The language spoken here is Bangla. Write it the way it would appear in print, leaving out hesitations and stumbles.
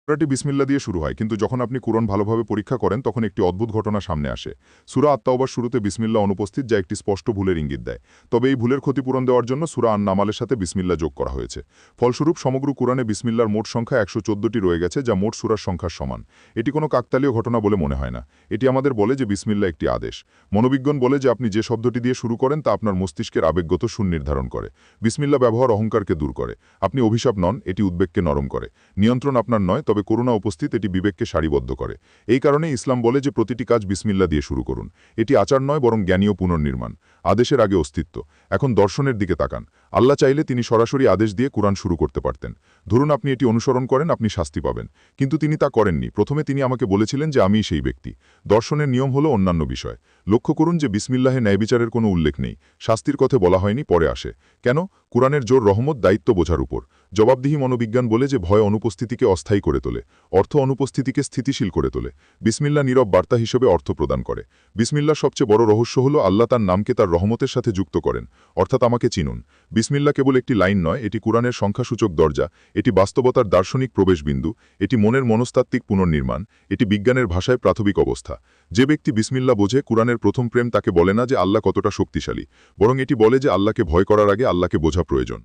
সূরাটি বিসমিল্লাহ দিয়ে শুরু হয়, কিন্তু যখন আপনি কুরআন ভালোভাবে পরীক্ষা করেন তখন একটি অদ্ভুত ঘটনা সামনে আসে। সূরা আত-তাওবার শুরুতে বিসমিল্লাহ অনুপস্থিত, যা একটি স্পষ্ট ভুলের ইঙ্গিত দেয়। তবে এই ভুলের ক্ষতিপূরণ দেওয়ার জন্য সূরা আন-নামালের সাথে বিসমিল্লাহ যোগ করা হয়েছে। ফলস্বরূপ সমগ্র কুরআনে বিসমিল্লাহর মোট সংখ্যা ১১৪টি রয়ে গেছে, যা মোট সূরার সংখ্যার সমান। এটি কোনো কাকতালীয় ঘটনা বলে মনে হয় না। এটি আমাদের বলে যে বিসমিল্লাহ একটি আদেশ। মনোবিজ্ঞান বলে যে আপনি যে শব্দটি দিয়ে শুরু করেন তা আপনার মস্তিষ্কের আবেগগত সুর নির্ধারণ করে। বিসমিল্লাহ ব্যবহার অহংকারকে দূর করে। আপনি অভিশাপ নন, এটি উদ্বেগকে নরম করে। নিয়ন্ত্রণ আপনার নয়, তবে করুণা উপস্থিত, এটি বিবেককে সারিবদ্ধ করে। এই কারণে ইসলাম বলে যে প্রতিটি কাজ বিসমিল্লাহ দিয়ে শুরু করুন। এটি আচার নয়, বরং জ্ঞানীয় পুনর্নির্মাণ। আদেশের আগে অস্তিত্ব। এখন দর্শনের দিকে তাকান। আল্লাহ চাইলে তিনি সরাসরি আদেশ দিয়ে কুরআন শুরু করতে পারতেন। ধরুন আপনি এটি অনুসরণ করেন, আপনি শাস্তি পাবেন। কিন্তু তিনি তা করেননি। প্রথমে তিনি আমাকে বলেছিলেন যে আমিই সেই ব্যক্তি। দর্শনের নিয়ম হলো অন্যান্য বিষয়। লক্ষ্য করুন যে বিসমিল্লাহে ন্যায়বিচারের কোনো উল্লেখ নেই। শাস্তির কথা বলা হয়নি, পরে আসে। কেন? কুরআনের জোর রহমত, দায়িত্ব বোঝার উপর। জবাবদিহি মনোবিজ্ঞান বলে যে ভয় অনুপস্থিতিকে অস্থায়ী করে তোলে, অর্থ অনুপস্থিতিকে স্থিতিশীল করে তোলে। বিসমিল্লাহ নীরব বার্তা হিসেবে অর্থ প্রদান করে। বিসমিল্লাহর সবচেয়ে বড় রহস্য হলো আল্লাহ তার নামকে তার রহমতের সাথে যুক্ত করেন, অর্থাৎ আমাকে চিনুন। বিসমিল্লাহ কেবল একটি লাইন নয়, এটি কুরআনের সংখ্যাসূচক দরজা, এটি বাস্তবতার দার্শনিক প্রবেশবিন্দু, এটি মনের মনস্তাত্ত্বিক পুনর্নির্মাণ, এটি বিজ্ঞানের ভাষায় প্রাথমিক অবস্থা। যে ব্যক্তি বিসমিল্লাহ বোঝে, কুরআনের প্রথম প্রেম তাকে বলে না যে আল্লাহ কতটা শক্তিশালী, বরং এটি বলে যে আল্লাহকে ভয় করার আগে আল্লাহকে বোঝা প্রয়োজন।